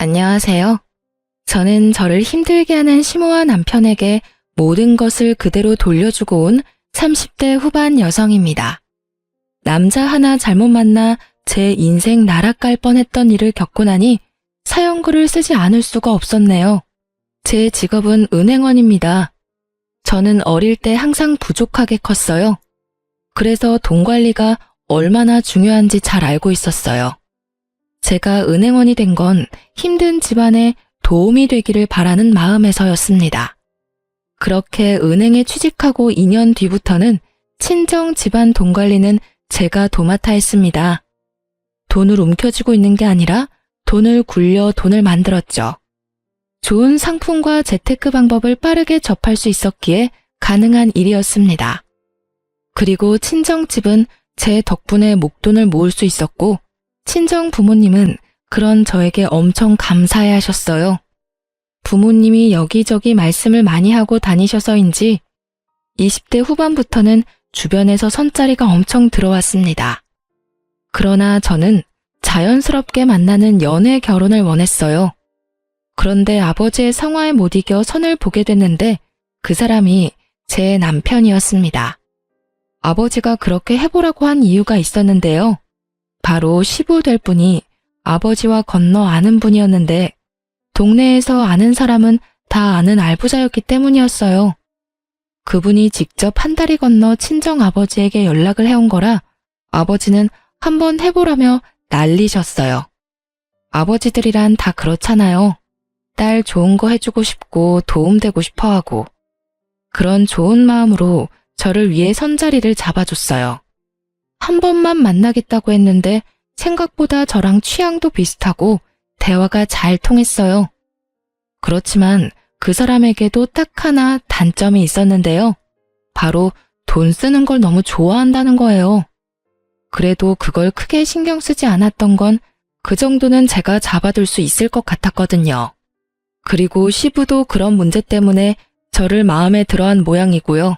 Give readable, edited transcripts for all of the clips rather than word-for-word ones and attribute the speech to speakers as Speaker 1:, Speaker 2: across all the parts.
Speaker 1: 안녕하세요. 저는 저를 힘들게 하는 시모와 남편에게 모든 것을 그대로 돌려주고 온 30대 후반 여성입니다. 남자 하나 잘못 만나 제 인생 나락갈 뻔했던 일을 겪고 나니 사연글을 쓰지 않을 수가 없었네요. 제 직업은 은행원입니다. 저는 어릴 때 항상 부족하게 컸어요. 그래서 돈 관리가 얼마나 중요한지 잘 알고 있었어요. 제가 은행원이 된 건 힘든 집안에 도움이 되기를 바라는 마음에서였습니다. 그렇게 은행에 취직하고 2년 뒤부터는 친정 집안 돈 관리는 제가 도맡아 했습니다. 돈을 움켜쥐고 있는 게 아니라 돈을 굴려 돈을 만들었죠. 좋은 상품과 재테크 방법을 빠르게 접할 수 있었기에 가능한 일이었습니다. 그리고 친정집은 제 덕분에 목돈을 모을 수 있었고 친정 부모님은 그런 저에게 엄청 감사해 하셨어요. 부모님이 여기저기 말씀을 많이 하고 다니셔서인지 20대 후반부터는 주변에서 선자리가 엄청 들어왔습니다. 그러나 저는 자연스럽게 만나는 연애 결혼을 원했어요. 그런데 아버지의 성화에 못 이겨 선을 보게 됐는데 그 사람이 제 남편이었습니다. 아버지가 그렇게 해보라고 한 이유가 있었는데요. 바로 시부 될 분이 아버지와 건너 아는 분이었는데 동네에서 아는 사람은 다 아는 알부자였기 때문이었어요. 그분이 직접 한 다리 건너 친정 아버지에게 연락을 해온 거라 아버지는 한번 해보라며 난리셨어요. 아버지들이란 다 그렇잖아요. 딸 좋은 거 해주고 싶고 도움되고 싶어 하고. 그런 좋은 마음으로 저를 위해 선자리를 잡아줬어요. 한 번만 만나겠다고 했는데 생각보다 저랑 취향도 비슷하고 대화가 잘 통했어요. 그렇지만 그 사람에게도 딱 하나 단점이 있었는데요. 바로 돈 쓰는 걸 너무 좋아한다는 거예요. 그래도 그걸 크게 신경 쓰지 않았던 건 그 정도는 제가 잡아둘 수 있을 것 같았거든요. 그리고 시부도 그런 문제 때문에 저를 마음에 들어한 모양이고요.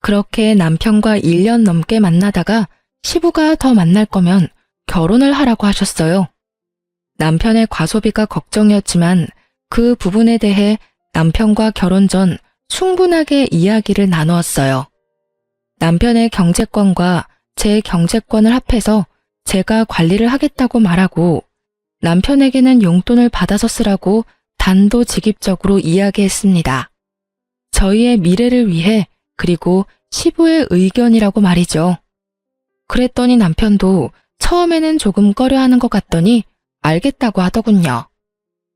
Speaker 1: 그렇게 남편과 1년 넘게 만나다가 시부가 더 만날 거면 결혼을 하라고 하셨어요. 남편의 과소비가 걱정이었지만 그 부분에 대해 남편과 결혼 전 충분하게 이야기를 나누었어요. 남편의 경제권과 제 경제권을 합해서 제가 관리를 하겠다고 말하고 남편에게는 용돈을 받아서 쓰라고 단도직입적으로 이야기했습니다. 저희의 미래를 위해 그리고 시부의 의견이라고 말이죠. 그랬더니 남편도 처음에는 조금 꺼려하는 것 같더니 알겠다고 하더군요.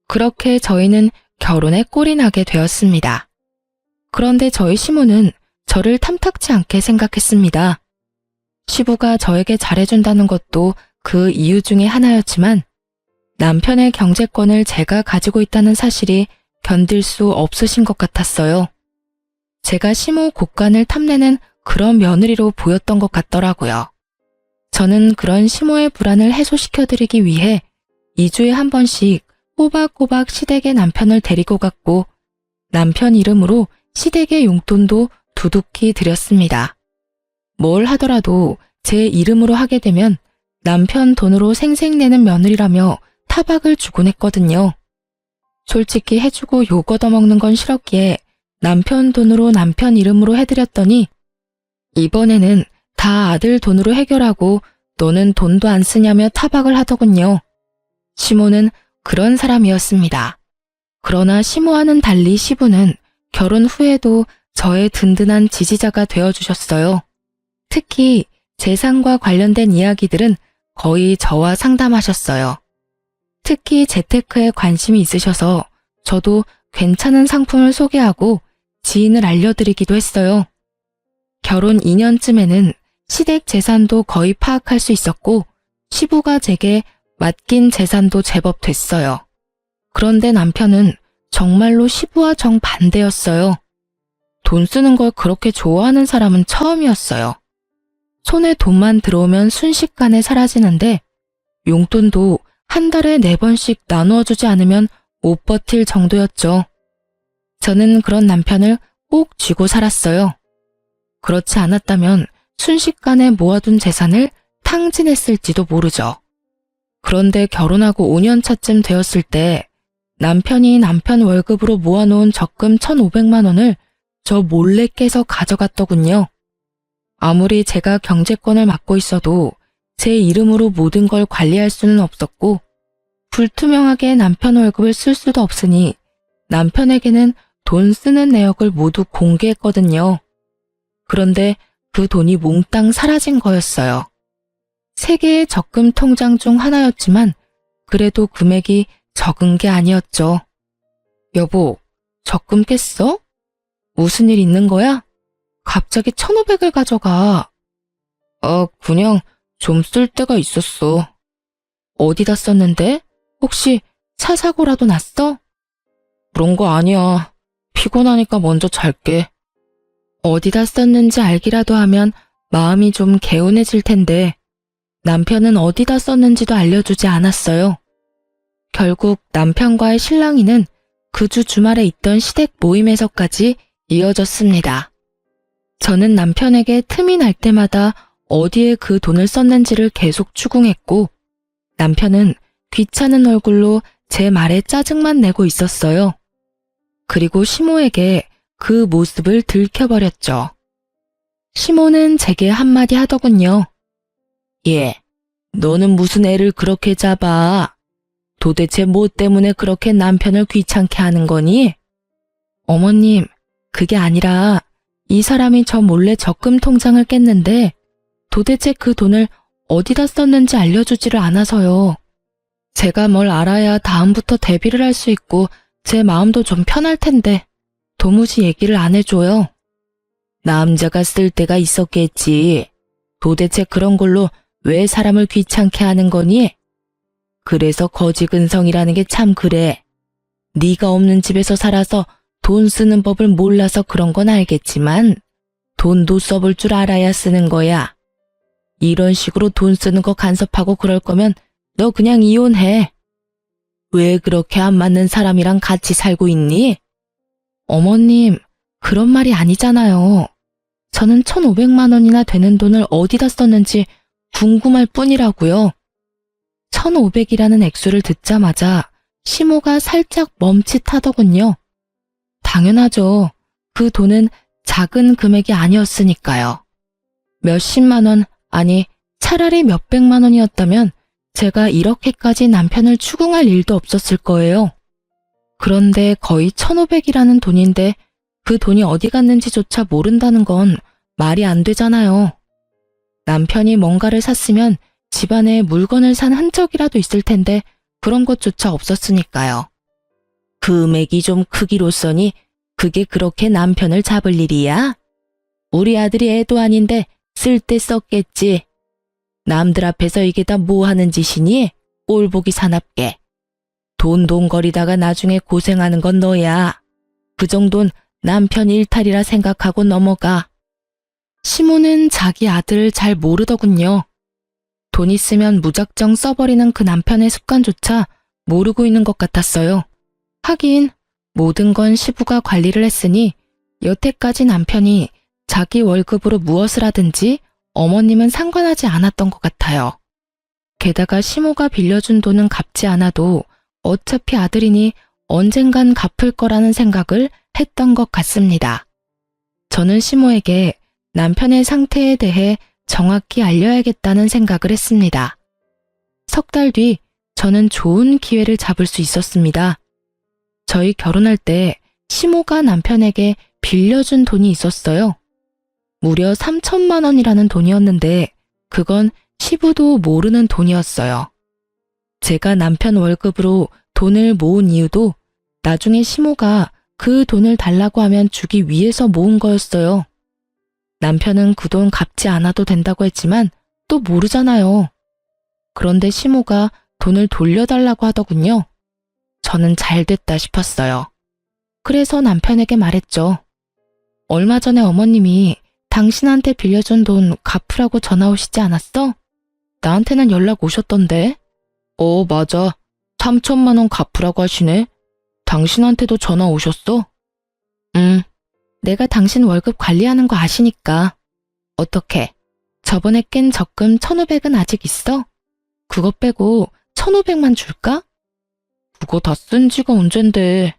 Speaker 1: 그렇게 저희는 결혼에 꼴이 나게 되었습니다. 그런데 저희 시모는 저를 탐탁치 않게 생각했습니다. 시부가 저에게 잘해준다는 것도 그 이유 중에 하나였지만 남편의 경제권을 제가 가지고 있다는 사실이 견딜 수 없으신 것 같았어요. 제가 시모 곳간을 탐내는 그런 며느리로 보였던 것 같더라고요. 저는 그런 시모의 불안을 해소시켜드리기 위해 2주에 한 번씩 꼬박꼬박 시댁에 남편을 데리고 갔고 남편 이름으로 시댁의 용돈도 두둑히 드렸습니다. 뭘 하더라도 제 이름으로 하게 되면 남편 돈으로 생색내는 며느리라며 타박을 주곤 했거든요. 솔직히 해주고 욕 얻어먹는 건 싫었기에 남편 돈으로 남편 이름으로 해드렸더니 이번에는 다 아들 돈으로 해결하고 너는 돈도 안 쓰냐며 타박을 하더군요. 시모는 그런 사람이었습니다. 그러나 시모와는 달리 시부는 결혼 후에도 저의 든든한 지지자가 되어주셨어요. 특히 재산과 관련된 이야기들은 거의 저와 상담하셨어요. 특히 재테크에 관심이 있으셔서 저도 괜찮은 상품을 소개하고 지인을 알려드리기도 했어요. 결혼 2년쯤에는 시댁 재산도 거의 파악할 수 있었고 시부가 제게 맡긴 재산도 제법 됐어요. 그런데 남편은 정말로 시부와 정반대였어요. 돈 쓰는 걸 그렇게 좋아하는 사람은 처음이었어요. 손에 돈만 들어오면 순식간에 사라지는데 용돈도 한 달에 4번씩 나누어 주지 않으면 못 버틸 정도였죠. 저는 그런 남편을 꼭 쥐고 살았어요. 그렇지 않았다면 순식간에 모아둔 재산을 탕진했을지도 모르죠. 그런데 결혼하고 5년 차쯤 되었을 때 남편이 남편 월급으로 모아놓은 적금 1,500만 원을 저 몰래 깨서 가져갔더군요. 아무리 제가 경제권을 맡고 있어도 제 이름으로 모든 걸 관리할 수는 없었고 불투명하게 남편 월급을 쓸 수도 없으니 남편에게는 돈 쓰는 내역을 모두 공개했거든요. 그런데 그 돈이 몽땅 사라진 거였어요. 3개의 적금 통장 중 하나였지만 그래도 금액이 적은 게 아니었죠. 여보, 적금 깼어? 무슨 일 있는 거야? 갑자기 1,500을 가져가. 그냥 좀 쓸 데가 있었어. 어디다 썼는데? 혹시 차 사고라도 났어? 그런 거 아니야. 피곤하니까 먼저 잘게. 어디다 썼는지 알기라도 하면 마음이 좀 개운해질 텐데 남편은 어디다 썼는지도 알려주지 않았어요. 결국 남편과의 실랑이는 그 주 주말에 있던 시댁 모임에서까지 이어졌습니다. 저는 남편에게 틈이 날 때마다 어디에 그 돈을 썼는지를 계속 추궁했고 남편은 귀찮은 얼굴로 제 말에 짜증만 내고 있었어요. 그리고 시모에게 그 모습을 들켜버렸죠. 시모는 제게 한마디 하더군요. 예, 너는 무슨 애를 그렇게 잡아? 도대체 뭐 때문에 그렇게 남편을 귀찮게 하는 거니? 어머님, 그게 아니라 이 사람이 저 몰래 적금 통장을 깼는데 도대체 그 돈을 어디다 썼는지 알려주지를 않아서요. 제가 뭘 알아야 다음부터 대비를 할 수 있고 제 마음도 좀 편할 텐데 도무지 얘기를 안 해줘요. 남자가 쓸 데가 있었겠지. 도대체 그런 걸로 왜 사람을 귀찮게 하는 거니? 그래서 거지근성이라는 게 참 그래. 네가 없는 집에서 살아서 돈 쓰는 법을 몰라서 그런 건 알겠지만 돈도 써볼 줄 알아야 쓰는 거야. 이런 식으로 돈 쓰는 거 간섭하고 그럴 거면 너 그냥 이혼해. 왜 그렇게 안 맞는 사람이랑 같이 살고 있니? 어머님, 그런 말이 아니잖아요. 저는 1,500만 원이나 되는 돈을 어디다 썼는지 궁금할 뿐이라고요. 1,500이라는 액수를 듣자마자 시모가 살짝 멈칫하더군요. 당연하죠. 그 돈은 작은 금액이 아니었으니까요. 몇십만 원, 아니 차라리 몇백만 원이었다면 제가 이렇게까지 남편을 추궁할 일도 없었을 거예요. 그런데 거의 1,500이라는 돈인데 그 돈이 어디 갔는지조차 모른다는 건 말이 안 되잖아요. 남편이 뭔가를 샀으면 집안에 물건을 산 흔적이라도 있을 텐데 그런 것조차 없었으니까요. 금액이 좀 크기로써니 그게 그렇게 남편을 잡을 일이야? 우리 아들이 애도 아닌데 쓸 때 썼겠지. 남들 앞에서 이게 다 뭐 하는 짓이니? 꼴보기 사납게. 돈돈거리다가 나중에 고생하는 건 너야. 그 정도는 남편 일탈이라 생각하고 넘어가. 시모는 자기 아들을 잘 모르더군요. 돈 있으면 무작정 써버리는 그 남편의 습관조차 모르고 있는 것 같았어요. 하긴 모든 건 시부가 관리를 했으니 여태까지 남편이 자기 월급으로 무엇을 하든지 어머님은 상관하지 않았던 것 같아요. 게다가 시모가 빌려준 돈은 갚지 않아도 어차피 아들이니 언젠간 갚을 거라는 생각을 했던 것 같습니다. 저는 시모에게 남편의 상태에 대해 정확히 알려야겠다는 생각을 했습니다. 3달 뒤 저는 좋은 기회를 잡을 수 있었습니다. 저희 결혼할 때 시모가 남편에게 빌려준 돈이 있었어요. 무려 3천만 원이라는 돈이었는데 그건 시부도 모르는 돈이었어요. 제가 남편 월급으로 돈을 모은 이유도 나중에 시모가 그 돈을 달라고 하면 주기 위해서 모은 거였어요. 남편은 그 돈 갚지 않아도 된다고 했지만 또 모르잖아요. 그런데 시모가 돈을 돌려달라고 하더군요. 저는 잘 됐다 싶었어요. 그래서 남편에게 말했죠. 얼마 전에 어머님이 당신한테 빌려준 돈 갚으라고 전화 오시지 않았어? 나한테는 연락 오셨던데. 맞아. 3천만 원 갚으라고 하시네. 당신한테도 전화 오셨어? 내가 당신 월급 관리하는 거 아시니까. 어떻게? 저번에 깬 적금 1,500은 아직 있어? 그것 빼고 1,500만 줄까? 그거 다 쓴 지가 언젠데.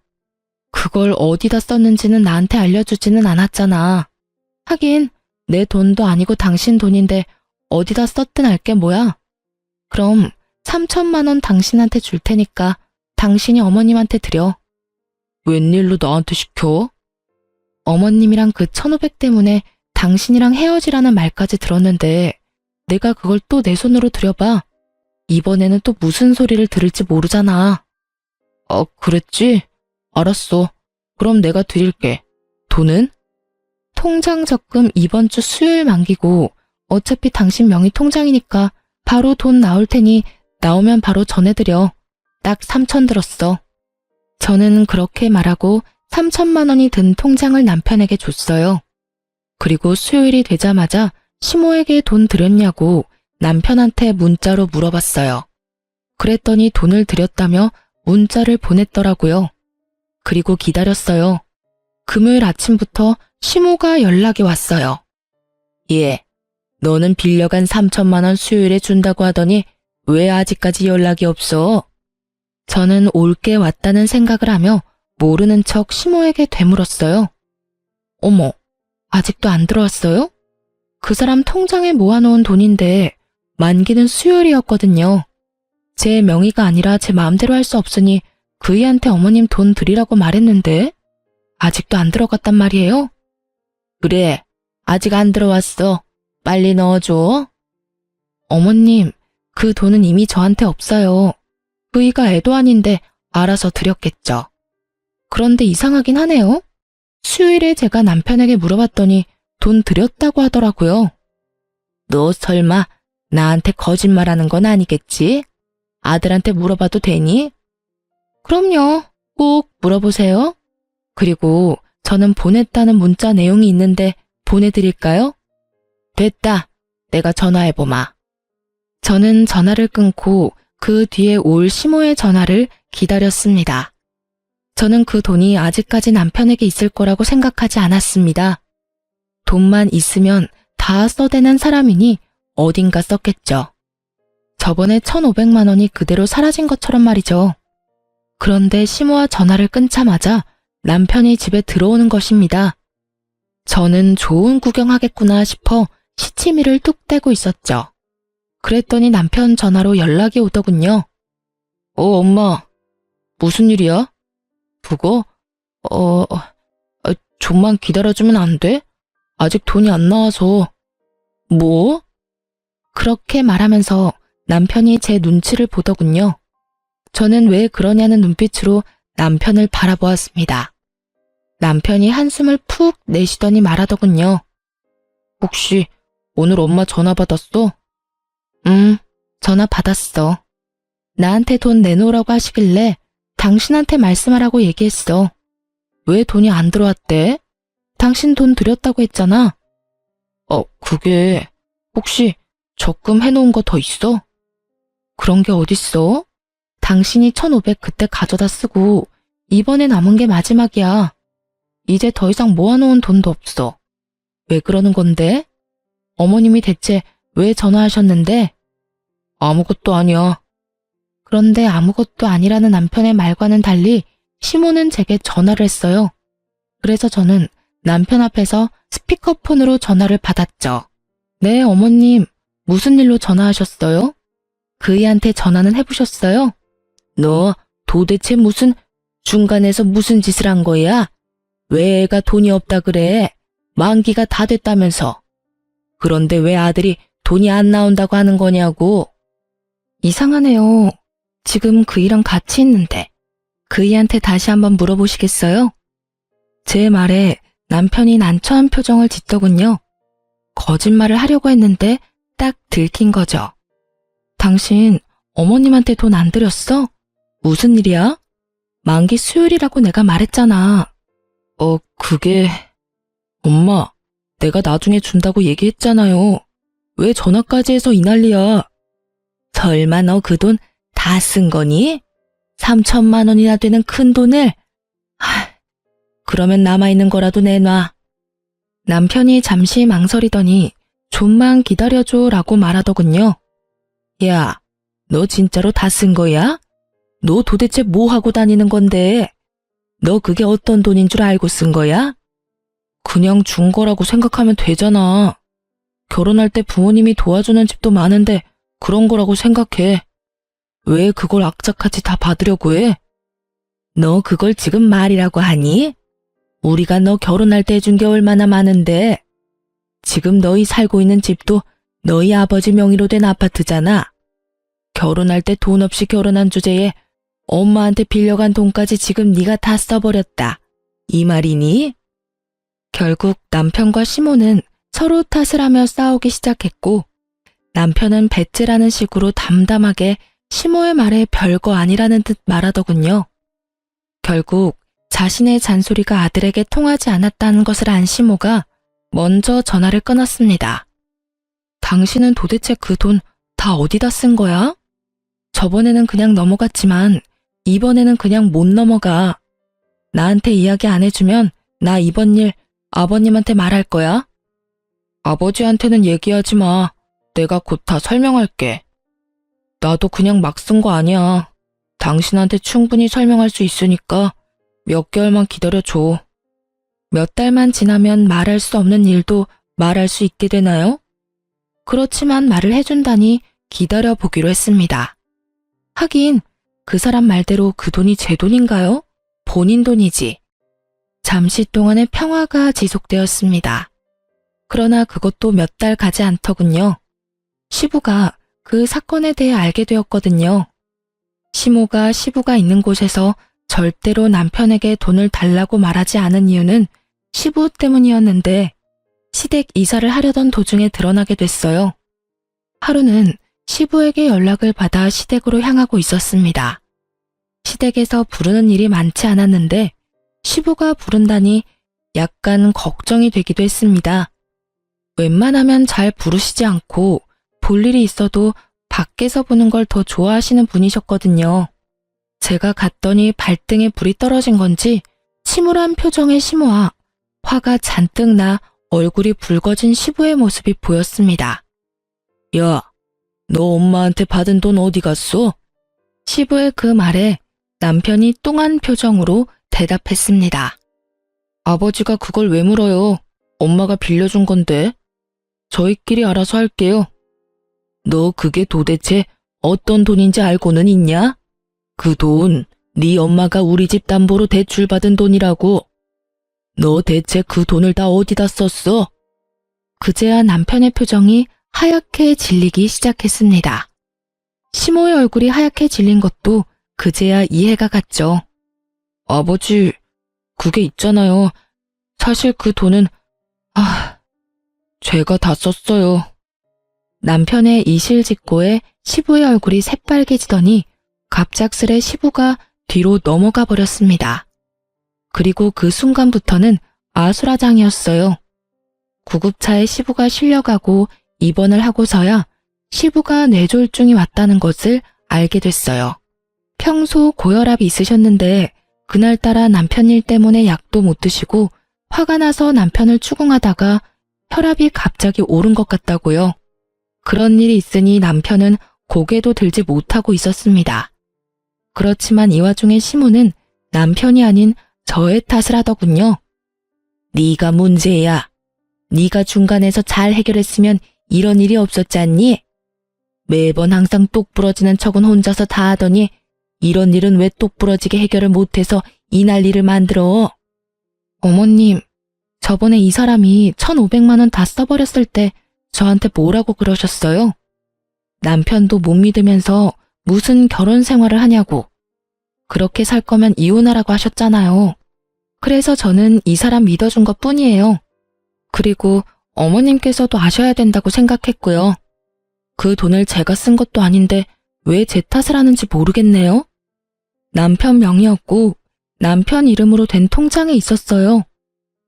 Speaker 1: 그걸 어디다 썼는지는 나한테 알려주지는 않았잖아. 하긴 내 돈도 아니고 당신 돈인데 어디다 썼든 알게 뭐야. 그럼 3천만 원 당신한테 줄 테니까 당신이 어머님한테 드려. 웬일로 나한테 시켜? 어머님이랑 그 1,500 때문에 당신이랑 헤어지라는 말까지 들었는데 내가 그걸 또 내 손으로 들여봐. 이번에는 또 무슨 소리를 들을지 모르잖아. 그랬지? 알았어. 그럼 내가 드릴게. 돈은? 통장 적금 이번 주 수요일 만기고 어차피 당신 명의 통장이니까 바로 돈 나올 테니 나오면 바로 전해드려. 딱 3천 들었어. 저는 그렇게 말하고 3천만 원이 든 통장을 남편에게 줬어요. 그리고 수요일이 되자마자 시모에게 돈 드렸냐고 남편한테 문자로 물어봤어요. 그랬더니 돈을 드렸다며 문자를 보냈더라고요. 그리고 기다렸어요. 금요일 아침부터 시모가 연락이 왔어요. 예, 너는 빌려간 3천만 원 수요일에 준다고 하더니 왜 아직까지 연락이 없어? 저는 올게 왔다는 생각을 하며 모르는 척 시모에게 되물었어요. 어머, 아직도 안 들어왔어요? 그 사람 통장에 모아놓은 돈인데 만기는 수요일이었거든요. 제 명의가 아니라 제 마음대로 할 수 없으니 그이한테 어머님 돈 드리라고 말했는데 아직도 안 들어갔단 말이에요? 그래, 아직 안 들어왔어. 빨리 넣어줘. 어머님, 그 돈은 이미 저한테 없어요. 그이가 애도 아닌데 알아서 드렸겠죠. 그런데 이상하긴 하네요. 수요일에 제가 남편에게 물어봤더니 돈 드렸다고 하더라고요. 너 설마 나한테 거짓말하는 건 아니겠지? 아들한테 물어봐도 되니? 그럼요. 꼭 물어보세요. 그리고 저는 보냈다는 문자 내용이 있는데 보내드릴까요? 됐다. 내가 전화해보마. 저는 전화를 끊고 그 뒤에 올 시모의 전화를 기다렸습니다. 저는 그 돈이 아직까지 남편에게 있을 거라고 생각하지 않았습니다. 돈만 있으면 다 써대는 사람이니 어딘가 썼겠죠. 저번에 1,500만 원이 그대로 사라진 것처럼 말이죠. 그런데 시모와 전화를 끊자마자 남편이 집에 들어오는 것입니다. 저는 좋은 구경하겠구나 싶어 시치미를 뚝 떼고 있었죠. 그랬더니 남편 전화로 연락이 오더군요. 엄마. 무슨 일이야? 그거? 좀만 기다려주면 안 돼? 아직 돈이 안 나와서. 뭐? 그렇게 말하면서 남편이 제 눈치를 보더군요. 저는 왜 그러냐는 눈빛으로 남편을 바라보았습니다. 남편이 한숨을 푹 내쉬더니 말하더군요. 혹시 오늘 엄마 전화 받았어? 전화 받았어. 나한테 돈 내놓으라고 하시길래 당신한테 말씀하라고 얘기했어. 왜 돈이 안 들어왔대? 당신 돈 드렸다고 했잖아. 그게 혹시 적금 해놓은 거 더 있어? 그런 게 어딨어? 당신이 1,500 그때 가져다 쓰고 이번에 남은 게 마지막이야. 이제 더 이상 모아놓은 돈도 없어. 왜 그러는 건데? 어머님이 대체 왜 전화하셨는데? 아무것도 아니야. 그런데 아무것도 아니라는 남편의 말과는 달리 시모는 제게 전화를 했어요. 그래서 저는 남편 앞에서 스피커폰으로 전화를 받았죠. 네, 어머님. 무슨 일로 전화하셨어요? 그이한테 전화는 해보셨어요? 너 도대체 중간에서 무슨 짓을 한 거야? 왜 애가 돈이 없다 그래? 만기가 다 됐다면서. 그런데 왜 아들이 돈이 안 나온다고 하는 거냐고. 이상하네요. 지금 그이랑 같이 있는데 그이한테 다시 한번 물어보시겠어요? 제 말에 남편이 난처한 표정을 짓더군요. 거짓말을 하려고 했는데 딱 들킨 거죠. 당신 어머님한테 돈 안 드렸어? 무슨 일이야? 만기 수요일이라고 내가 말했잖아. 그게... 엄마, 내가 나중에 준다고 얘기했잖아요. 왜 전화까지 해서 이 난리야? 설마 너 그 돈 다 쓴 거니? 3천만 원이나 되는 큰 돈을? 그러면 남아있는 거라도 내놔. 남편이 잠시 망설이더니 좀만 기다려줘 라고 말하더군요. 야, 너 진짜로 다 쓴 거야? 너 도대체 뭐 하고 다니는 건데? 너 그게 어떤 돈인 줄 알고 쓴 거야? 그냥 준 거라고 생각하면 되잖아. 결혼할 때 부모님이 도와주는 집도 많은데 그런 거라고 생각해. 왜 그걸 악착같이 다 받으려고 해? 너 그걸 지금 말이라고 하니? 우리가 너 결혼할 때 해준 게 얼마나 많은데. 지금 너희 살고 있는 집도 너희 아버지 명의로 된 아파트잖아. 결혼할 때 돈 없이 결혼한 주제에 엄마한테 빌려간 돈까지 지금 네가 다 써버렸다. 이 말이니? 결국 남편과 시모는 서로 탓을 하며 싸우기 시작했고, 남편은 배째라는 식으로 담담하게 시모의 말에 별거 아니라는 듯 말하더군요. 결국 자신의 잔소리가 아들에게 통하지 않았다는 것을 안 시모가 먼저 전화를 끊었습니다. 당신은 도대체 그 돈 다 어디다 쓴 거야? 저번에는 그냥 넘어갔지만 이번에는 그냥 못 넘어가. 나한테 이야기 안 해주면 나 이번 일 아버님한테 말할 거야. 아버지한테는 얘기하지 마. 내가 곧 다 설명할게. 나도 그냥 막 쓴 거 아니야. 당신한테 충분히 설명할 수 있으니까 몇 개월만 기다려줘. 몇 달만 지나면 말할 수 없는 일도 말할 수 있게 되나요? 그렇지만 말을 해준다니 기다려보기로 했습니다. 하긴 그 사람 말대로 그 돈이 제 돈인가요? 본인 돈이지. 잠시 동안의 평화가 지속되었습니다. 그러나 그것도 몇 달 가지 않더군요. 시부가 그 사건에 대해 알게 되었거든요. 시모가 시부가 있는 곳에서 절대로 남편에게 돈을 달라고 말하지 않은 이유는 시부 때문이었는데 시댁 이사를 하려던 도중에 드러나게 됐어요. 하루는 시부에게 연락을 받아 시댁으로 향하고 있었습니다. 시댁에서 부르는 일이 많지 않았는데 시부가 부른다니 약간 걱정이 되기도 했습니다. 웬만하면 잘 부르시지 않고 볼 일이 있어도 밖에서 보는 걸 더 좋아하시는 분이셨거든요. 제가 갔더니 발등에 불이 떨어진 건지 침울한 표정의 시모와 화가 잔뜩 나 얼굴이 붉어진 시부의 모습이 보였습니다. 야, 너 엄마한테 받은 돈 어디 갔어? 시부의 그 말에 남편이 뚱한 표정으로 대답했습니다. 아버지가 그걸 왜 물어요? 엄마가 빌려준 건데. 저희끼리 알아서 할게요. 너 그게 도대체 어떤 돈인지 알고는 있냐? 그 돈, 네 엄마가 우리 집 담보로 대출받은 돈이라고. 너 대체 그 돈을 다 어디다 썼어? 그제야 남편의 표정이 하얗게 질리기 시작했습니다. 시모의 얼굴이 하얗게 질린 것도 그제야 이해가 갔죠. 아버지, 그게 있잖아요. 사실 그 돈은, 제가 다 썼어요. 남편의 이실직고에 시부의 얼굴이 새빨개지더니 갑작스레 시부가 뒤로 넘어가 버렸습니다. 그리고 그 순간부터는 아수라장이었어요. 구급차에 시부가 실려가고 입원을 하고서야 시부가 뇌졸중이 왔다는 것을 알게 됐어요. 평소 고혈압이 있으셨는데 그날따라 남편 일 때문에 약도 못 드시고 화가 나서 남편을 추궁하다가 혈압이 갑자기 오른 것 같다고요. 그런 일이 있으니 남편은 고개도 들지 못하고 있었습니다. 그렇지만 이 와중에 시모는 남편이 아닌 저의 탓을 하더군요. 네가 문제야. 네가 중간에서 잘 해결했으면 이런 일이 없었지 않니? 매번 항상 똑부러지는 척은 혼자서 다 하더니 이런 일은 왜 똑부러지게 해결을 못해서 이 난리를 만들어? 어머님, 저번에 이 사람이 1,500만 원 다 써버렸을 때 저한테 뭐라고 그러셨어요? 남편도 못 믿으면서 무슨 결혼 생활을 하냐고. 그렇게 살 거면 이혼하라고 하셨잖아요. 그래서 저는 이 사람 믿어준 것 뿐이에요. 그리고 어머님께서도 아셔야 된다고 생각했고요. 그 돈을 제가 쓴 것도 아닌데 왜 제 탓을 하는지 모르겠네요. 남편 명의였고 남편 이름으로 된 통장에 있었어요.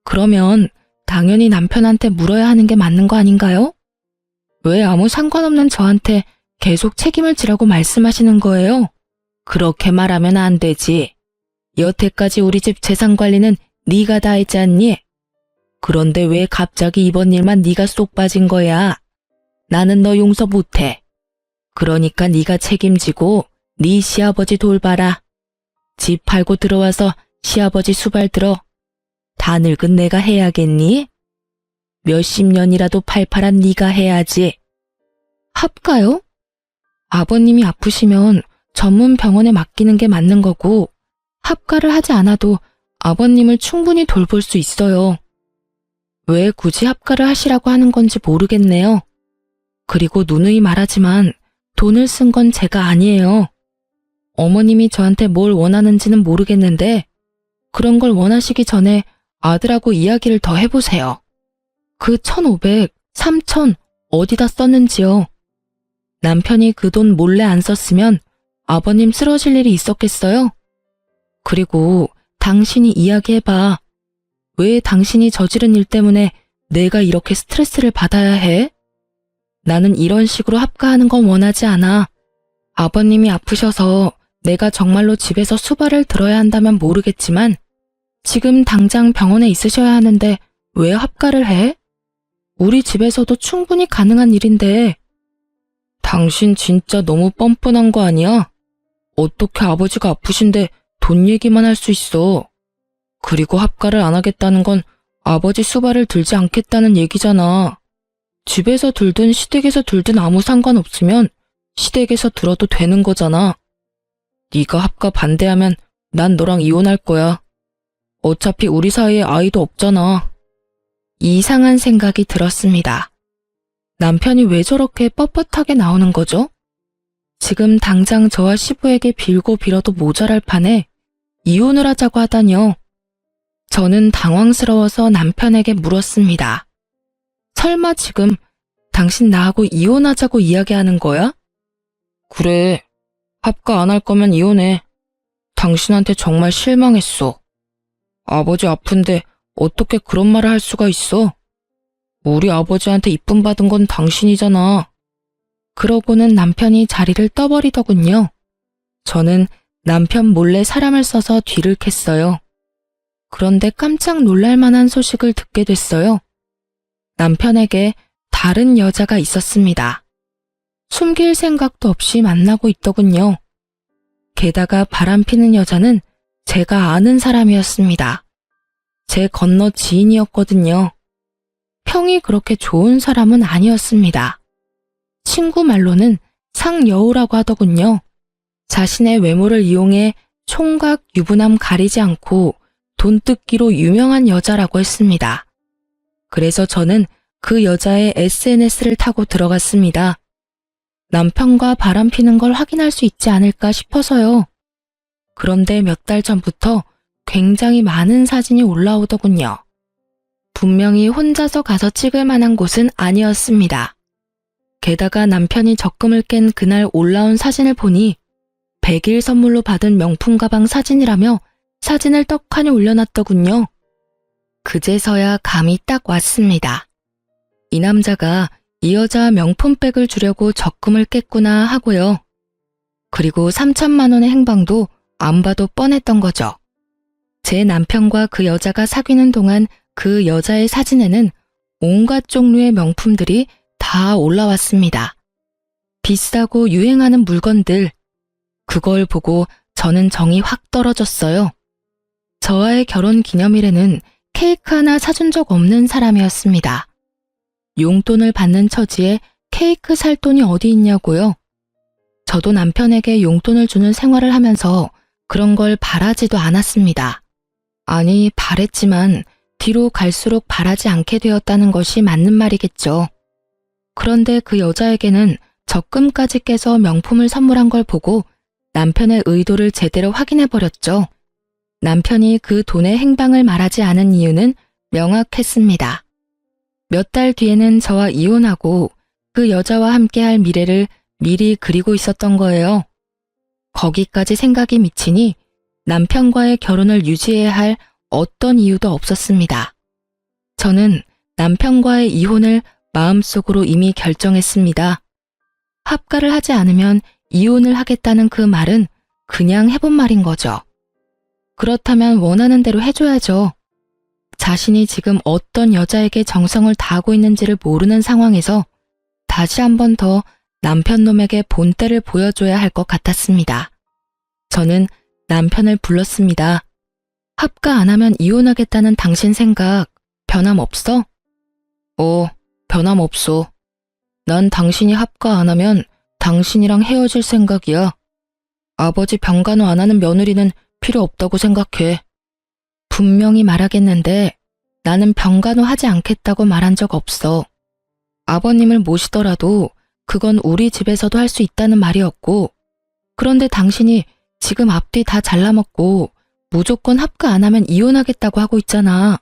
Speaker 1: 그러면 당연히 남편한테 물어야 하는 게 맞는 거 아닌가요? 왜 아무 상관없는 저한테 계속 책임을 지라고 말씀하시는 거예요? 그렇게 말하면 안 되지. 여태까지 우리 집 재산 관리는 네가 다 했지 않니? 그런데 왜 갑자기 이번 일만 네가 쏙 빠진 거야? 나는 너 용서 못해. 그러니까 네가 책임지고 네 시아버지 돌봐라. 집 팔고 들어와서 시아버지 수발 들어. 다 늙은 내가 해야겠니? 몇십 년이라도 팔팔한 네가 해야지. 합가요? 아버님이 아프시면 전문 병원에 맡기는 게 맞는 거고 합가를 하지 않아도 아버님을 충분히 돌볼 수 있어요. 왜 굳이 합가를 하시라고 하는 건지 모르겠네요. 그리고 누누이 말하지만 돈을 쓴 건 제가 아니에요. 어머님이 저한테 뭘 원하는지는 모르겠는데 그런 걸 원하시기 전에 아들하고 이야기를 더 해보세요. 그 1,500, 3,000 어디다 썼는지요. 남편이 그 돈 몰래 안 썼으면 아버님 쓰러질 일이 있었겠어요? 그리고 당신이 이야기해봐. 왜 당신이 저지른 일 때문에 내가 이렇게 스트레스를 받아야 해? 나는 이런 식으로 합가하는 건 원하지 않아. 아버님이 아프셔서 내가 정말로 집에서 수발을 들어야 한다면 모르겠지만 지금 당장 병원에 있으셔야 하는데 왜 합가를 해? 우리 집에서도 충분히 가능한 일인데. 당신 진짜 너무 뻔뻔한 거 아니야? 어떻게 아버지가 아프신데 돈 얘기만 할 수 있어. 그리고 합가를 안 하겠다는 건 아버지 수발을 들지 않겠다는 얘기잖아. 집에서 들든 시댁에서 들든 아무 상관없으면 시댁에서 들어도 되는 거잖아. 네가 합가 반대하면 난 너랑 이혼할 거야. 어차피 우리 사이에 아이도 없잖아. 이상한 생각이 들었습니다. 남편이 왜 저렇게 뻣뻣하게 나오는 거죠? 지금 당장 저와 시부에게 빌고 빌어도 모자랄 판에 이혼을 하자고 하다니요. 저는 당황스러워서 남편에게 물었습니다. 설마 지금 당신 나하고 이혼하자고 이야기하는 거야? 그래. 합가 안 할 거면 이혼해. 당신한테 정말 실망했어. 아버지 아픈데 어떻게 그런 말을 할 수가 있어? 우리 아버지한테 이쁨 받은 건 당신이잖아. 그러고는 남편이 자리를 떠버리더군요. 저는 남편 몰래 사람을 써서 뒤를 캤어요. 그런데 깜짝 놀랄 만한 소식을 듣게 됐어요. 남편에게 다른 여자가 있었습니다. 숨길 생각도 없이 만나고 있더군요. 게다가 바람피는 여자는 제가 아는 사람이었습니다. 제 건너 지인이었거든요. 평이 그렇게 좋은 사람은 아니었습니다. 친구 말로는 상여우라고 하더군요. 자신의 외모를 이용해 총각 유부남 가리지 않고 돈 뜯기로 유명한 여자라고 했습니다. 그래서 저는 그 여자의 SNS를 타고 들어갔습니다. 남편과 바람피는 걸 확인할 수 있지 않을까 싶어서요. 그런데 몇 달 전부터 굉장히 많은 사진이 올라오더군요. 분명히 혼자서 가서 찍을 만한 곳은 아니었습니다. 게다가 남편이 적금을 깬 그날 올라온 사진을 보니 100일 선물로 받은 명품 가방 사진이라며 사진을 떡하니 올려놨더군요. 그제서야 감이 딱 왔습니다. 이 남자가 이 여자 명품백을 주려고 적금을 깼구나 하고요. 그리고 3천만 원의 행방도 안 봐도 뻔했던 거죠. 제 남편과 그 여자가 사귀는 동안 그 여자의 사진에는 온갖 종류의 명품들이 다 올라왔습니다. 비싸고 유행하는 물건들. 그걸 보고 저는 정이 확 떨어졌어요. 저와의 결혼 기념일에는 케이크 하나 사준 적 없는 사람이었습니다. 용돈을 받는 처지에 케이크 살 돈이 어디 있냐고요? 저도 남편에게 용돈을 주는 생활을 하면서 그런 걸 바라지도 않았습니다. 아니, 바랬지만 뒤로 갈수록 바라지 않게 되었다는 것이 맞는 말이겠죠. 그런데 그 여자에게는 적금까지 깨서 명품을 선물한 걸 보고 남편의 의도를 제대로 확인해버렸죠. 남편이 그 돈의 행방을 말하지 않은 이유는 명확했습니다. 몇 달 뒤에는 저와 이혼하고 그 여자와 함께할 미래를 미리 그리고 있었던 거예요. 거기까지 생각이 미치니 남편과의 결혼을 유지해야 할 어떤 이유도 없었습니다. 저는 남편과의 이혼을 마음속으로 이미 결정했습니다. 합가를 하지 않으면 이혼을 하겠다는 그 말은 그냥 해본 말인 거죠. 그렇다면 원하는 대로 해줘야죠. 자신이 지금 어떤 여자에게 정성을 다하고 있는지를 모르는 상황에서 다시 한 번 더 남편 놈에게 본때를 보여줘야 할 것 같았습니다. 저는 남편을 불렀습니다. 합가 안 하면 이혼하겠다는 당신 생각 변함없어? 변함없어. 난 당신이 합가 안 하면 당신이랑 헤어질 생각이야. 아버지 병간호 안 하는 며느리는 필요 없다고 생각해. 분명히 말하겠는데 나는 병간호 하지 않겠다고 말한 적 없어. 아버님을 모시더라도 그건 우리 집에서도 할 수 있다는 말이었고, 그런데 당신이 지금 앞뒤 다 잘라먹고 무조건 합가 안 하면 이혼하겠다고 하고 있잖아.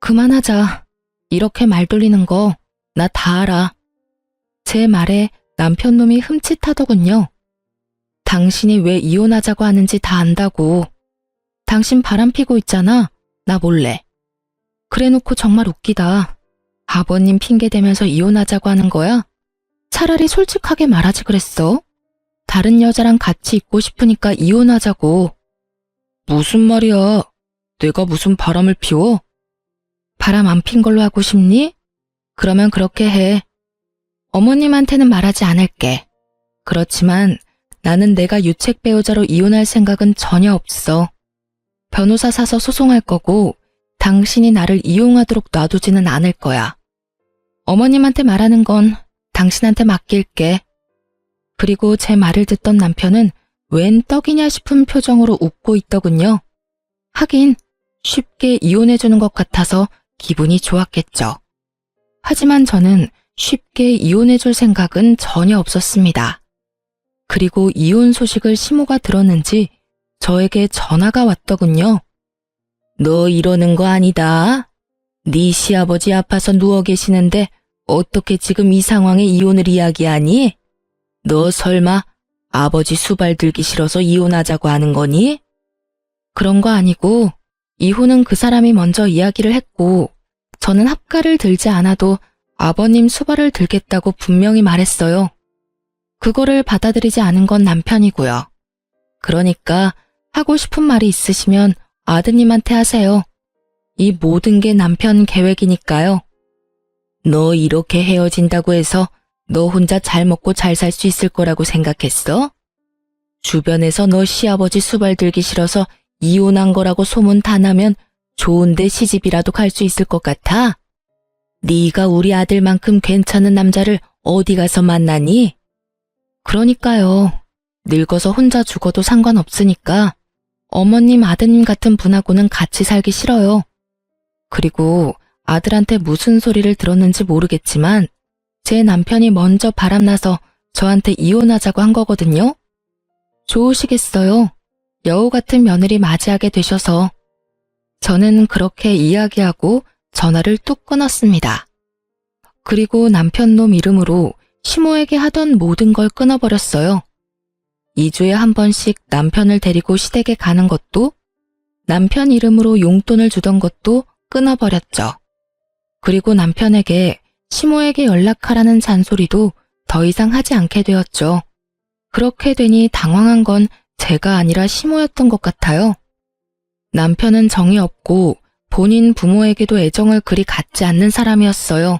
Speaker 1: 그만하자. 이렇게 말 돌리는 거 나 다 알아. 제 말에 남편 놈이 흠칫하더군요. 당신이 왜 이혼하자고 하는지 다 안다고. 당신 바람 피고 있잖아. 나 몰래. 그래놓고 정말 웃기다. 아버님 핑계 대면서 이혼하자고 하는 거야? 차라리 솔직하게 말하지 그랬어. 다른 여자랑 같이 있고 싶으니까 이혼하자고. 무슨 말이야? 내가 무슨 바람을 피워? 바람 안 핀 걸로 하고 싶니? 그러면 그렇게 해. 어머님한테는 말하지 않을게. 그렇지만 나는 내가 유책 배우자로 이혼할 생각은 전혀 없어. 변호사 사서 소송할 거고 당신이 나를 이용하도록 놔두지는 않을 거야. 어머님한테 말하는 건 당신한테 맡길게. 그리고 제 말을 듣던 남편은 웬 떡이냐 싶은 표정으로 웃고 있더군요. 하긴 쉽게 이혼해주는 것 같아서 기분이 좋았겠죠. 하지만 저는 쉽게 이혼해줄 생각은 전혀 없었습니다. 그리고 이혼 소식을 시모가 들었는지 저에게 전화가 왔더군요. 너 이러는 거 아니다. 네 시아버지 아파서 누워 계시는데 어떻게 지금 이 상황에 이혼을 이야기하니? 너 설마 아버지 수발 들기 싫어서 이혼하자고 하는 거니? 그런 거 아니고 이혼은 그 사람이 먼저 이야기를 했고 저는 합가를 들지 않아도 아버님 수발을 들겠다고 분명히 말했어요. 그거를 받아들이지 않은 건 남편이고요. 그러니까 하고 싶은 말이 있으시면 아드님한테 하세요. 이 모든 게 남편 계획이니까요. 너 이렇게 헤어진다고 해서 너 혼자 잘 먹고 잘 살 수 있을 거라고 생각했어? 주변에서 너 시아버지 수발 들기 싫어서 이혼한 거라고 소문 다 나면 좋은데 시집이라도 갈 수 있을 것 같아? 네가 우리 아들만큼 괜찮은 남자를 어디 가서 만나니? 그러니까요. 늙어서 혼자 죽어도 상관없으니까 어머님 아드님 같은 분하고는 같이 살기 싫어요. 그리고 아들한테 무슨 소리를 들었는지 모르겠지만 제 남편이 먼저 바람나서 저한테 이혼하자고 한 거거든요. 좋으시겠어요. 여우 같은 며느리 맞이하게 되셔서. 저는 그렇게 이야기하고 전화를 뚝 끊었습니다. 그리고 남편 놈 이름으로 시모에게 하던 모든 걸 끊어버렸어요. 2주에 한 번씩 남편을 데리고 시댁에 가는 것도, 남편 이름으로 용돈을 주던 것도 끊어버렸죠. 그리고 남편에게 시모에게 연락하라는 잔소리도 더 이상 하지 않게 되었죠. 그렇게 되니 당황한 건 제가 아니라 시모였던 것 같아요. 남편은 정이 없고 본인 부모에게도 애정을 그리 갖지 않는 사람이었어요.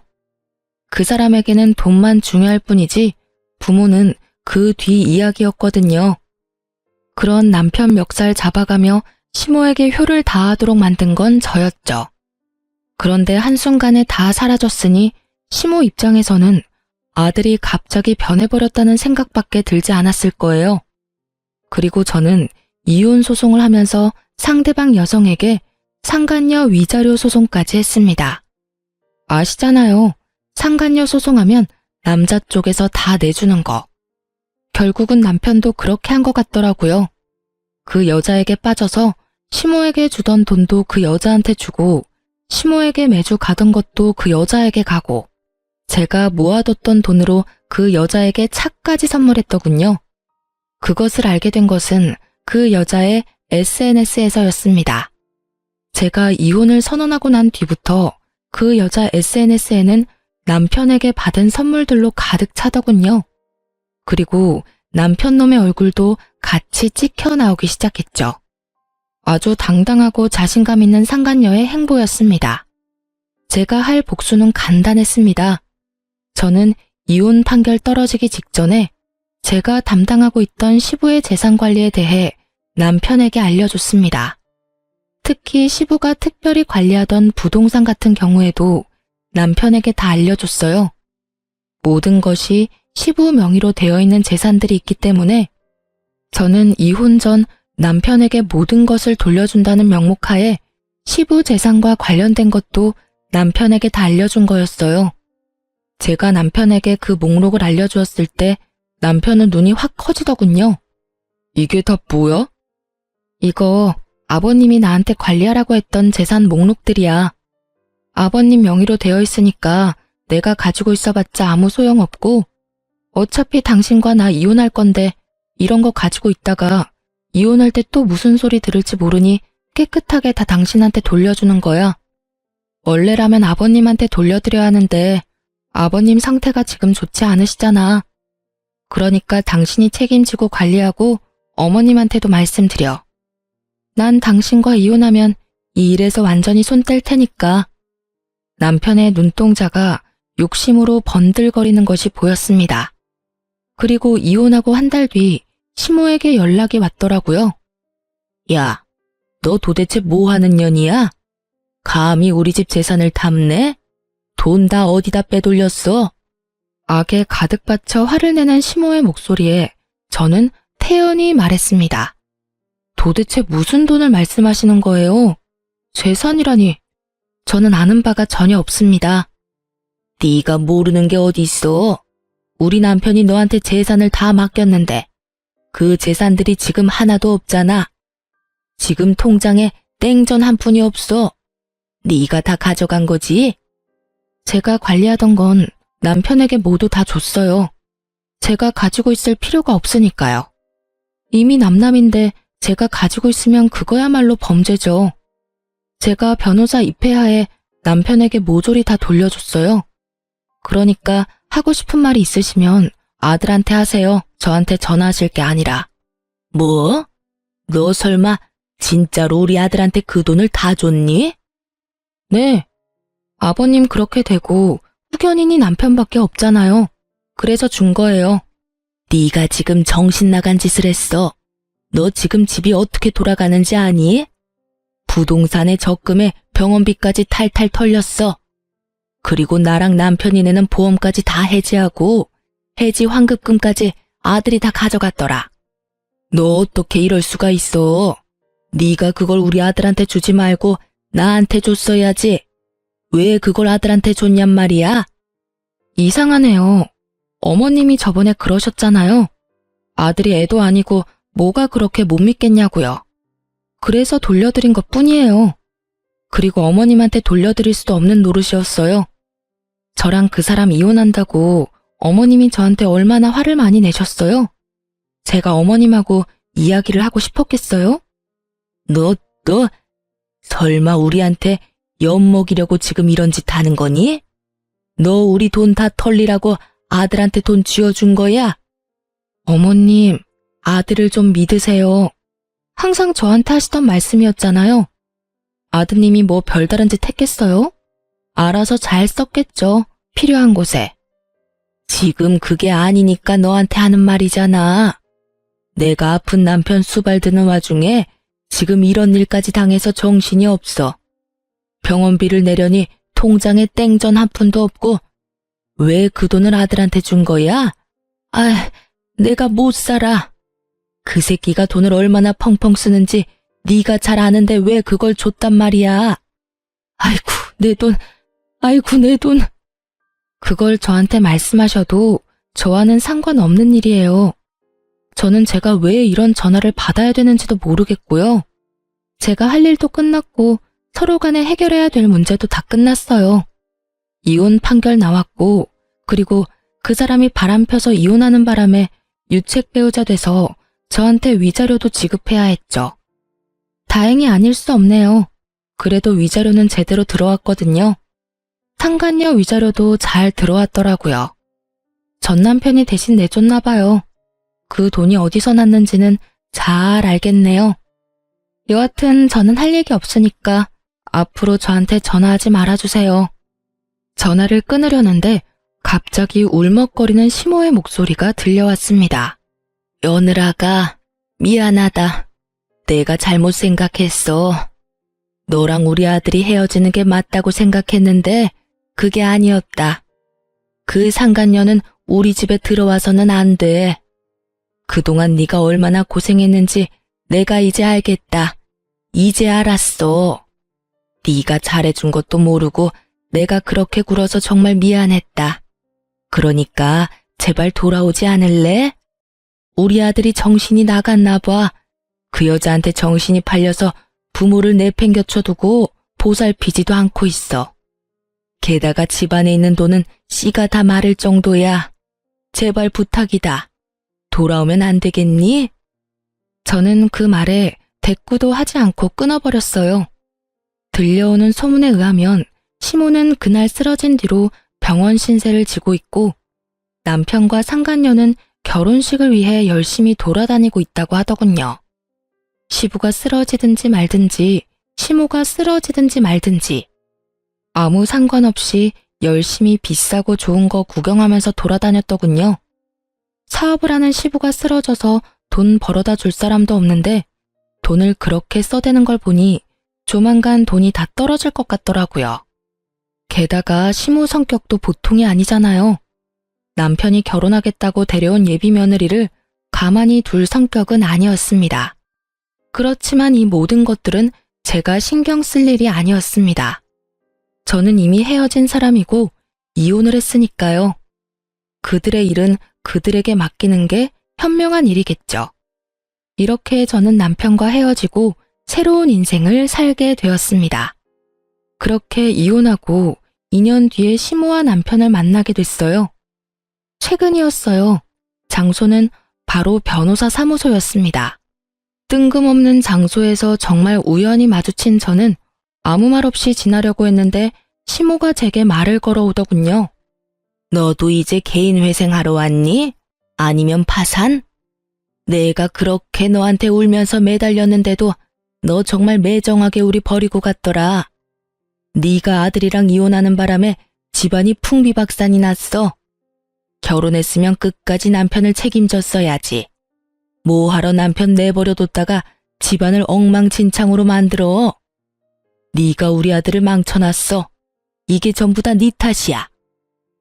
Speaker 1: 그 사람에게는 돈만 중요할 뿐이지 부모는 그 뒤 이야기였거든요. 그런 남편 멱살 잡아가며 시모에게 효를 다하도록 만든 건 저였죠. 그런데 한순간에 다 사라졌으니 시모 입장에서는 아들이 갑자기 변해버렸다는 생각밖에 들지 않았을 거예요. 그리고 저는 이혼 소송을 하면서 상대방 여성에게 상간녀 위자료 소송까지 했습니다. 아시잖아요. 상간녀 소송하면 남자 쪽에서 다 내주는 거. 결국은 남편도 그렇게 한 것 같더라고요. 그 여자에게 빠져서 시모에게 주던 돈도 그 여자한테 주고 시모에게 매주 가던 것도 그 여자에게 가고 제가 모아뒀던 돈으로 그 여자에게 차까지 선물했더군요. 그것을 알게 된 것은 그 여자의 SNS에서였습니다. 제가 이혼을 선언하고 난 뒤부터 그 여자 SNS에는 남편에게 받은 선물들로 가득 차더군요. 그리고 남편 놈의 얼굴도 같이 찍혀 나오기 시작했죠. 아주 당당하고 자신감 있는 상간녀의 행보였습니다. 제가 할 복수는 간단했습니다. 저는 이혼 판결 떨어지기 직전에 제가 담당하고 있던 시부의 재산 관리에 대해 남편에게 알려줬습니다. 특히 시부가 특별히 관리하던 부동산 같은 경우에도 남편에게 다 알려줬어요. 모든 것이 시부 명의로 되어 있는 재산들이 있기 때문에 저는 이혼 전 남편에게 모든 것을 돌려준다는 명목하에 시부 재산과 관련된 것도 남편에게 다 알려준 거였어요. 제가 남편에게 그 목록을 알려주었을 때 남편은 눈이 확 커지더군요. 이게 다 뭐야? 이거 아버님이 나한테 관리하라고 했던 재산 목록들이야. 아버님 명의로 되어 있으니까 내가 가지고 있어봤자 아무 소용없고 어차피 당신과 나 이혼할 건데 이런 거 가지고 있다가 이혼할 때 또 무슨 소리 들을지 모르니 깨끗하게 다 당신한테 돌려주는 거야. 원래라면 아버님한테 돌려드려야 하는데 아버님 상태가 지금 좋지 않으시잖아. 그러니까 당신이 책임지고 관리하고 어머님한테도 말씀드려. 난 당신과 이혼하면 이 일에서 완전히 손 뗄 테니까. 남편의 눈동자가 욕심으로 번들거리는 것이 보였습니다. 그리고 이혼하고 한 달 뒤 시모에게 연락이 왔더라고요. 야, 너 도대체 뭐 하는 년이야? 감히 우리 집 재산을 탐내? 돈 다 어디다 빼돌렸어? 악에 가득 받쳐 화를 내는 시모의 목소리에 저는 태연히 말했습니다. 도대체 무슨 돈을 말씀하시는 거예요? 재산이라니. 저는 아는 바가 전혀 없습니다. 네가 모르는 게 어디 있어? 우리 남편이 너한테 재산을 다 맡겼는데 그 재산들이 지금 하나도 없잖아. 지금 통장에 땡전 한 푼이 없어. 네가 다 가져간 거지? 제가 관리하던 건 남편에게 모두 다 줬어요. 제가 가지고 있을 필요가 없으니까요. 이미 남남인데 제가 가지고 있으면 그거야말로 범죄죠. 제가 변호사 입회하에 남편에게 모조리 다 돌려줬어요. 그러니까 하고 싶은 말이 있으시면 아들한테 하세요. 저한테 전화하실 게 아니라. 뭐? 너 설마 진짜로 우리 아들한테 그 돈을 다 줬니? 네. 아버님 그렇게 되고 후견인이 남편밖에 없잖아요. 그래서 준 거예요. 네가 지금 정신 나간 짓을 했어. 너 지금 집이 어떻게 돌아가는지 아니? 부동산에 적금에 병원비까지 탈탈 털렸어. 그리고 나랑 남편이 내는 보험까지 다 해지하고 해지 환급금까지 아들이 다 가져갔더라. 너 어떻게 이럴 수가 있어? 네가 그걸 우리 아들한테 주지 말고 나한테 줬어야지. 왜 그걸 아들한테 줬냔 말이야? 이상하네요. 어머님이 저번에 그러셨잖아요. 아들이 애도 아니고 뭐가 그렇게 못 믿겠냐고요. 그래서 돌려드린 것 뿐이에요. 그리고 어머님한테 돌려드릴 수도 없는 노릇이었어요. 저랑 그 사람 이혼한다고 어머님이 저한테 얼마나 화를 많이 내셨어요? 제가 어머님하고 이야기를 하고 싶었겠어요? 너 설마 우리한테 엿먹이려고 지금 이런 짓 하는 거니? 너 우리 돈 다 털리라고 아들한테 돈 쥐어준 거야? 어머님, 아들을 좀 믿으세요. 항상 저한테 하시던 말씀이었잖아요. 아드님이 뭐 별다른 짓 했겠어요? 알아서 잘 썼겠죠. 필요한 곳에. 지금 그게 아니니까 너한테 하는 말이잖아. 내가 아픈 남편 수발드는 와중에 지금 이런 일까지 당해서 정신이 없어. 병원비를 내려니 통장에 땡전 한 푼도 없고 왜 그 돈을 아들한테 준 거야? 아, 내가 못 살아. 그 새끼가 돈을 얼마나 펑펑 쓰는지 네가 잘 아는데 왜 그걸 줬단 말이야. 아이고, 내 돈. 아이고, 내 돈. 그걸 저한테 말씀하셔도 저와는 상관없는 일이에요. 저는 제가 왜 이런 전화를 받아야 되는지도 모르겠고요. 제가 할 일도 끝났고 서로 간에 해결해야 될 문제도 다 끝났어요. 이혼 판결 나왔고 그리고 그 사람이 바람펴서 이혼하는 바람에 유책 배우자 돼서 저한테 위자료도 지급해야 했죠. 다행히 아닐 수 없네요. 그래도 위자료는 제대로 들어왔거든요. 상간녀 위자료도 잘 들어왔더라고요. 전 남편이 대신 내줬나 봐요. 그 돈이 어디서 났는지는 잘 알겠네요. 여하튼 저는 할 얘기 없으니까 앞으로 저한테 전화하지 말아주세요. 전화를 끊으려는데 갑자기 울먹거리는 시모의 목소리가 들려왔습니다. 며느라가 미안하다. 내가 잘못 생각했어. 너랑 우리 아들이 헤어지는 게 맞다고 생각했는데 그게 아니었다. 그 상간녀는 우리 집에 들어와서는 안 돼. 그동안 네가 얼마나 고생했는지 내가 이제 알겠다. 이제 알았어. 네가 잘해준 것도 모르고 내가 그렇게 굴어서 정말 미안했다. 그러니까 제발 돌아오지 않을래? 우리 아들이 정신이 나갔나 봐. 그 여자한테 정신이 팔려서 부모를 내팽겨쳐두고 보살피지도 않고 있어. 게다가 집안에 있는 돈은 씨가 다 마를 정도야. 제발 부탁이다. 돌아오면 안 되겠니? 저는 그 말에 대꾸도 하지 않고 끊어버렸어요. 들려오는 소문에 의하면 시모는 그날 쓰러진 뒤로 병원 신세를 지고 있고 남편과 상간녀는 결혼식을 위해 열심히 돌아다니고 있다고 하더군요. 시부가 쓰러지든지 말든지 시모가 쓰러지든지 말든지 아무 상관없이 열심히 비싸고 좋은 거 구경하면서 돌아다녔더군요. 사업을 하는 시부가 쓰러져서 돈 벌어다 줄 사람도 없는데 돈을 그렇게 써대는 걸 보니 조만간 돈이 다 떨어질 것 같더라고요. 게다가 시모 성격도 보통이 아니잖아요. 남편이 결혼하겠다고 데려온 예비 며느리를 가만히 둘 성격은 아니었습니다. 그렇지만 이 모든 것들은 제가 신경 쓸 일이 아니었습니다. 저는 이미 헤어진 사람이고 이혼을 했으니까요. 그들의 일은 그들에게 맡기는 게 현명한 일이겠죠. 이렇게 저는 남편과 헤어지고 새로운 인생을 살게 되었습니다. 그렇게 이혼하고 2년 뒤에 시모와 남편을 만나게 됐어요. 최근이었어요. 장소는 바로 변호사 사무소였습니다. 뜬금없는 장소에서 정말 우연히 마주친 저는 아무 말 없이 지나려고 했는데 시모가 제게 말을 걸어오더군요. 너도 이제 개인 회생하러 왔니? 아니면 파산? 내가 그렇게 너한테 울면서 매달렸는데도 너 정말 매정하게 우리 버리고 갔더라. 네가 아들이랑 이혼하는 바람에 집안이 풍비박산이 났어. 결혼했으면 끝까지 남편을 책임졌어야지. 뭐하러 남편 내버려뒀다가 집안을 엉망진창으로 만들어. 네가 우리 아들을 망쳐놨어. 이게 전부 다 네 탓이야.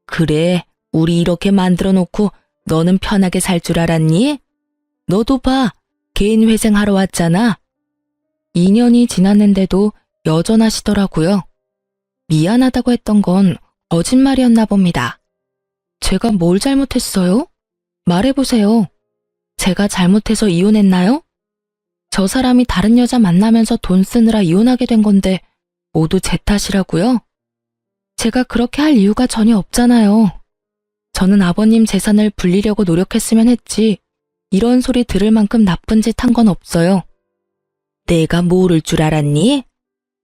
Speaker 1: 그래, 우리 이렇게 만들어 놓고 너는 편하게 살 줄 알았니? 너도 봐, 개인 회생하러 왔잖아. 2년이 지났는데도 여전하시더라고요. 미안하다고 했던 건 거짓말이었나 봅니다. 제가 뭘 잘못했어요? 말해보세요. 제가 잘못해서 이혼했나요? 저 사람이 다른 여자 만나면서 돈 쓰느라 이혼하게 된 건데 모두 제 탓이라고요? 제가 그렇게 할 이유가 전혀 없잖아요. 저는 아버님 재산을 불리려고 노력했으면 했지 이런 소리 들을 만큼 나쁜 짓 한 건 없어요. 내가 모를 줄 알았니?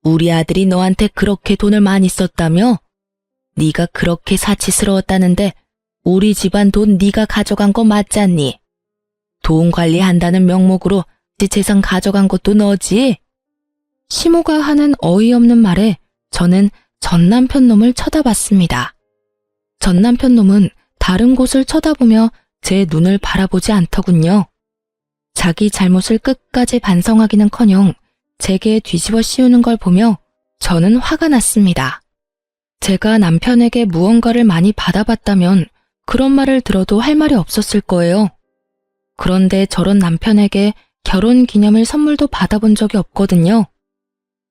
Speaker 1: 우리 아들이 너한테 그렇게 돈을 많이 썼다며? 네가 그렇게 사치스러웠다는데 우리 집안 돈 네가 가져간 거 맞잖니? 돈 관리한다는 명목으로 네 재산 가져간 것도 너지? 시모가 하는 어이없는 말에 저는 전 남편 놈을 쳐다봤습니다. 전 남편 놈은 다른 곳을 쳐다보며 제 눈을 바라보지 않더군요. 자기 잘못을 끝까지 반성하기는커녕 제게 뒤집어 씌우는 걸 보며 저는 화가 났습니다. 제가 남편에게 무언가를 많이 받아봤다면 그런 말을 들어도 할 말이 없었을 거예요. 그런데 저런 남편에게 결혼기념일 선물도 받아본 적이 없거든요.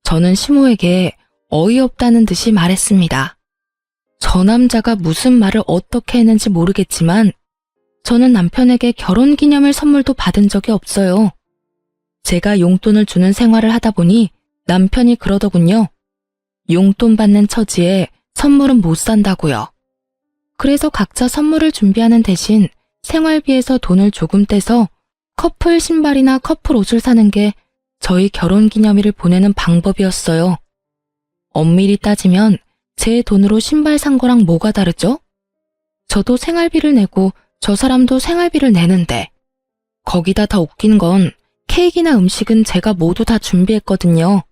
Speaker 1: 저는 시모에게 어이없다는 듯이 말했습니다. 저 남자가 무슨 말을 어떻게 했는지 모르겠지만 저는 남편에게 결혼기념일 선물도 받은 적이 없어요. 제가 용돈을 주는 생활을 하다 보니 남편이 그러더군요. 용돈 받는 처지에 선물은 못 산다고요. 그래서 각자 선물을 준비하는 대신 생활비에서 돈을 조금 떼서 커플 신발이나 커플 옷을 사는 게 저희 결혼기념일을 보내는 방법이었어요. 엄밀히 따지면 제 돈으로 신발 산 거랑 뭐가 다르죠? 저도 생활비를 내고 저 사람도 생활비를 내는데 거기다 더 웃긴 건 케이크나 음식은 제가 모두 다 준비했거든요.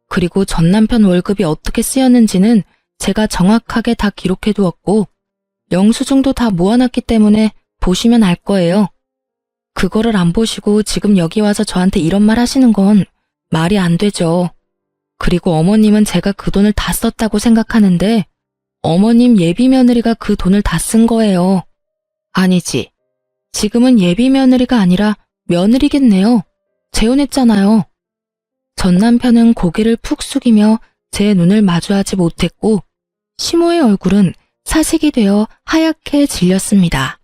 Speaker 1: 그리고 전 남편 월급이 어떻게 쓰였는지는 제가 정확하게 다 기록해 두었고 영수증도 다 모아놨기 때문에 보시면 알 거예요. 그거를 안 보시고 지금 여기 와서 저한테 이런 말 하시는 건 말이 안 되죠. 그리고 어머님은 제가 그 돈을 다 썼다고 생각하는데 어머님 예비 며느리가 그 돈을 다 쓴 거예요. 아니지. 지금은 예비 며느리가 아니라 며느리겠네요. 재혼했잖아요. 전 남편은 고개를 푹 숙이며 제 눈을 마주하지 못했고 시모의 얼굴은 사색이 되어 하얗게 질렸습니다.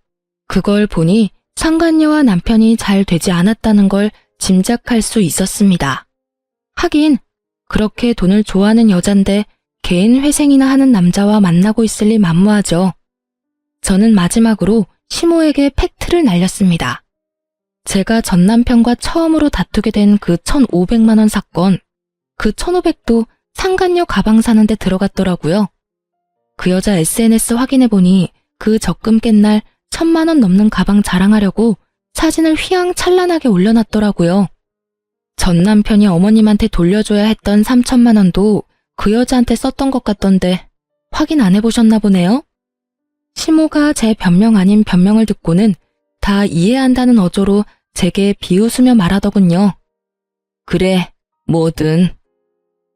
Speaker 1: 그걸 보니 상간녀와 남편이 잘 되지 않았다는 걸 짐작할 수 있었습니다. 하긴 그렇게 돈을 좋아하는 여잔데 개인 회생이나 하는 남자와 만나고 있을 리 만무하죠. 저는 마지막으로 시모에게 팩트를 날렸습니다. 제가 전 남편과 처음으로 다투게 된 그 1,500만 원 사건, 그 1,500도 상간녀 가방 사는데 들어갔더라고요. 그 여자 SNS 확인해보니 그 적금 깬 날 1,000만 원 넘는 가방 자랑하려고 사진을 휘황찬란하게 올려놨더라고요. 전 남편이 어머님한테 돌려줘야 했던 3,000만 원도 그 여자한테 썼던 것 같던데 확인 안 해보셨나 보네요? 시모가 제 변명 아닌 변명을 듣고는 다 이해한다는 어조로 제게 비웃으며 말하더군요. 그래, 뭐든.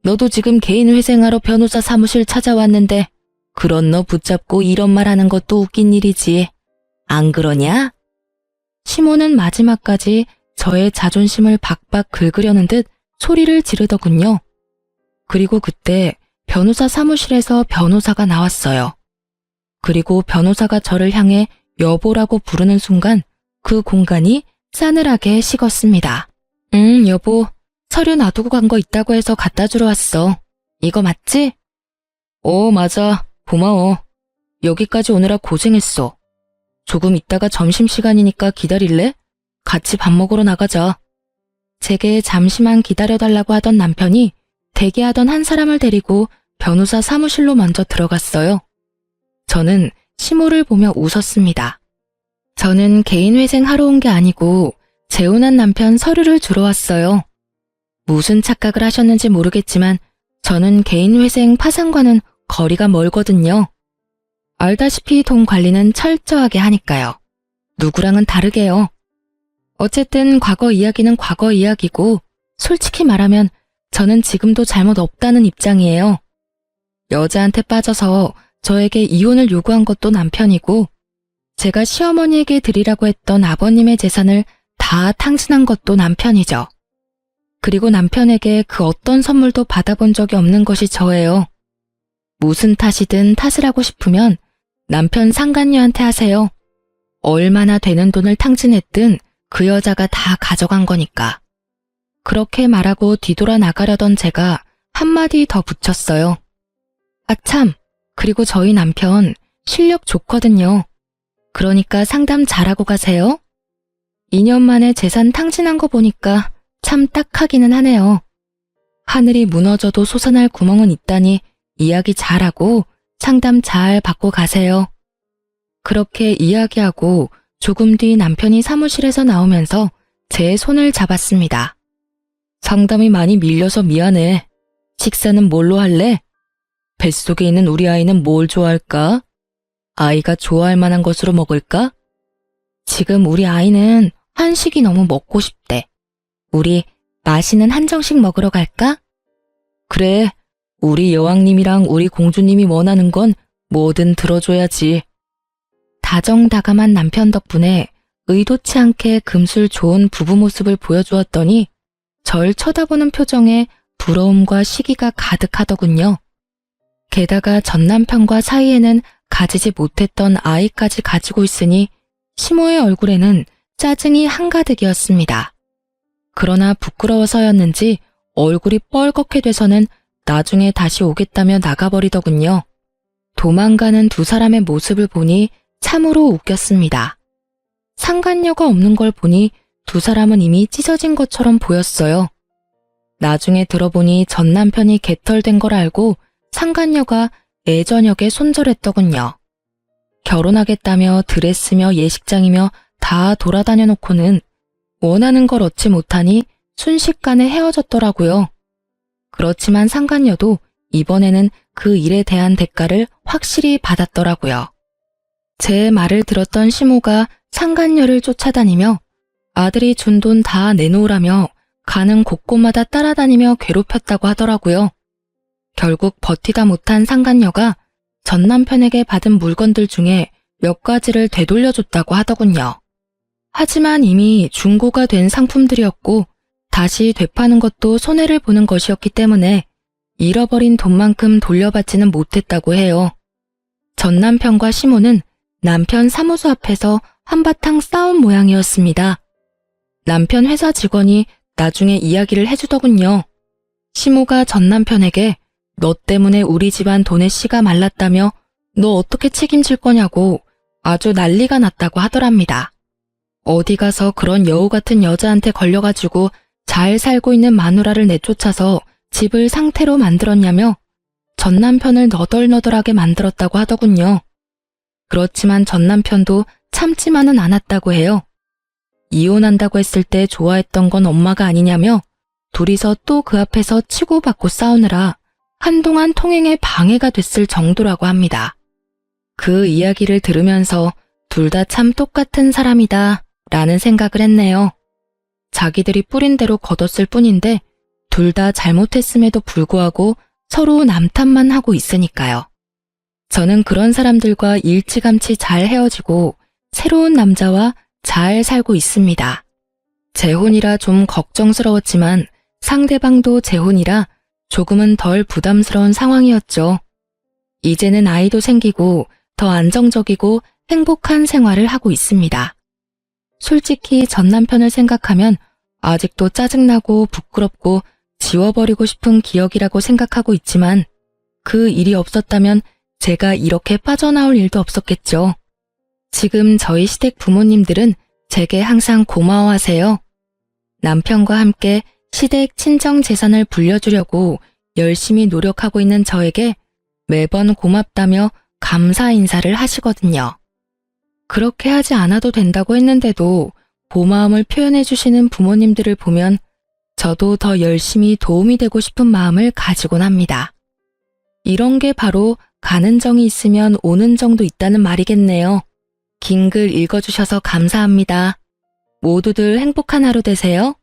Speaker 1: 너도 지금 개인 회생하러 변호사 사무실 찾아왔는데 그런 너 붙잡고 이런 말 하는 것도 웃긴 일이지. 안 그러냐? 시모는 마지막까지 저의 자존심을 박박 긁으려는 듯 소리를 지르더군요. 그리고 그때 변호사 사무실에서 변호사가 나왔어요. 그리고 변호사가 저를 향해 여보라고 부르는 순간 그 공간이 싸늘하게 식었습니다. 여보, 서류 놔두고 간 거 있다고 해서 갖다 주러 왔어. 이거 맞지? 맞아. 고마워. 여기까지 오느라 고생했어. 조금 있다가 점심시간이니까 기다릴래? 같이 밥 먹으러 나가자. 제게 잠시만 기다려달라고 하던 남편이 대기하던 한 사람을 데리고 변호사 사무실로 먼저 들어갔어요. 저는 시모를 보며 웃었습니다. 저는 개인회생 하러 온 게 아니고 재혼한 남편 서류를 주러 왔어요. 무슨 착각을 하셨는지 모르겠지만 저는 개인회생 파산과는 거리가 멀거든요. 알다시피 돈 관리는 철저하게 하니까요. 누구랑은 다르게요. 어쨌든 과거 이야기는 과거 이야기고 솔직히 말하면 저는 지금도 잘못 없다는 입장이에요. 여자한테 빠져서 저에게 이혼을 요구한 것도 남편이고 제가 시어머니에게 드리라고 했던 아버님의 재산을 다 탕진한 것도 남편이죠. 그리고 남편에게 그 어떤 선물도 받아본 적이 없는 것이 저예요. 무슨 탓이든 탓을 하고 싶으면 남편 상간녀한테 하세요. 얼마나 되는 돈을 탕진했든 그 여자가 다 가져간 거니까. 그렇게 말하고 뒤돌아 나가려던 제가 한마디 더 붙였어요. 아 참, 그리고 저희 남편 실력 좋거든요. 그러니까 상담 잘하고 가세요. 2년 만에 재산 탕진한 거 보니까 참 딱하기는 하네요. 하늘이 무너져도 솟아날 구멍은 있다니 이야기 잘하고 상담 잘 받고 가세요. 그렇게 이야기하고 조금 뒤 남편이 사무실에서 나오면서 제 손을 잡았습니다. 상담이 많이 밀려서 미안해. 식사는 뭘로 할래? 뱃속에 있는 우리 아이는 뭘 좋아할까? 아이가 좋아할 만한 것으로 먹을까? 지금 우리 아이는 한식이 너무 먹고 싶대. 우리 맛있는 한정식 먹으러 갈까? 그래, 우리 여왕님이랑 우리 공주님이 원하는 건 뭐든 들어줘야지. 다정다감한 남편 덕분에 의도치 않게 금술 좋은 부부 모습을 보여주었더니 절 쳐다보는 표정에 부러움과 시기가 가득하더군요. 게다가 전 남편과 사이에는 가지지 못했던 아이까지 가지고 있으니 시모의 얼굴에는 짜증이 한가득이었습니다. 그러나 부끄러워서였는지 얼굴이 뻘겋게 돼서는 나중에 다시 오겠다며 나가버리더군요. 도망가는 두 사람의 모습을 보니 참으로 웃겼습니다. 상간녀가 없는 걸 보니 두 사람은 이미 찢어진 것처럼 보였어요. 나중에 들어보니 전 남편이 개털된 걸 알고 상간녀가 애저녁에 손절했더군요. 결혼하겠다며 드레스며 예식장이며 다 돌아다녀 놓고는 원하는 걸 얻지 못하니 순식간에 헤어졌더라고요. 그렇지만 상간녀도 이번에는 그 일에 대한 대가를 확실히 받았더라고요. 제 말을 들었던 시모가 상간녀를 쫓아다니며 아들이 준 돈 다 내놓으라며 가는 곳곳마다 따라다니며 괴롭혔다고 하더라고요. 결국 버티다 못한 상간녀가 전 남편에게 받은 물건들 중에 몇 가지를 되돌려줬다고 하더군요. 하지만 이미 중고가 된 상품들이었고 다시 되파는 것도 손해를 보는 것이었기 때문에 잃어버린 돈만큼 돌려받지는 못했다고 해요. 전 남편과 시모는 남편 사무소 앞에서 한바탕 싸운 모양이었습니다. 남편 회사 직원이 나중에 이야기를 해주더군요. 시모가 전 남편에게 너 때문에 우리 집안 돈의 씨가 말랐다며 너 어떻게 책임질 거냐고 아주 난리가 났다고 하더랍니다. 어디 가서 그런 여우 같은 여자한테 걸려가지고 잘 살고 있는 마누라를 내쫓아서 집을 상태로 만들었냐며 전 남편을 너덜너덜하게 만들었다고 하더군요. 그렇지만 전 남편도 참지만은 않았다고 해요. 이혼한다고 했을 때 좋아했던 건 엄마가 아니냐며 둘이서 또 그 앞에서 치고받고 싸우느라 한동안 통행에 방해가 됐을 정도라고 합니다. 그 이야기를 들으면서 둘 다 참 똑같은 사람이다 라는 생각을 했네요. 자기들이 뿌린 대로 거뒀을 뿐인데 둘 다 잘못했음에도 불구하고 서로 남탓만 하고 있으니까요. 저는 그런 사람들과 일찌감치 잘 헤어지고 새로운 남자와 잘 살고 있습니다. 재혼이라 좀 걱정스러웠지만 상대방도 재혼이라 조금은 덜 부담스러운 상황이었죠. 이제는 아이도 생기고 더 안정적이고 행복한 생활을 하고 있습니다. 솔직히 전 남편을 생각하면 아직도 짜증나고 부끄럽고 지워버리고 싶은 기억이라고 생각하고 있지만 그 일이 없었다면 제가 이렇게 빠져나올 일도 없었겠죠. 지금 저희 시댁 부모님들은 제게 항상 고마워하세요. 남편과 함께 시댁 친정 재산을 불려주려고 열심히 노력하고 있는 저에게 매번 고맙다며 감사 인사를 하시거든요. 그렇게 하지 않아도 된다고 했는데도 고마움을 표현해 주시는 부모님들을 보면 저도 더 열심히 도움이 되고 싶은 마음을 가지곤 합니다. 이런 게 바로 가는 정이 있으면 오는 정도 있다는 말이겠네요. 긴 글 읽어주셔서 감사합니다. 모두들 행복한 하루 되세요.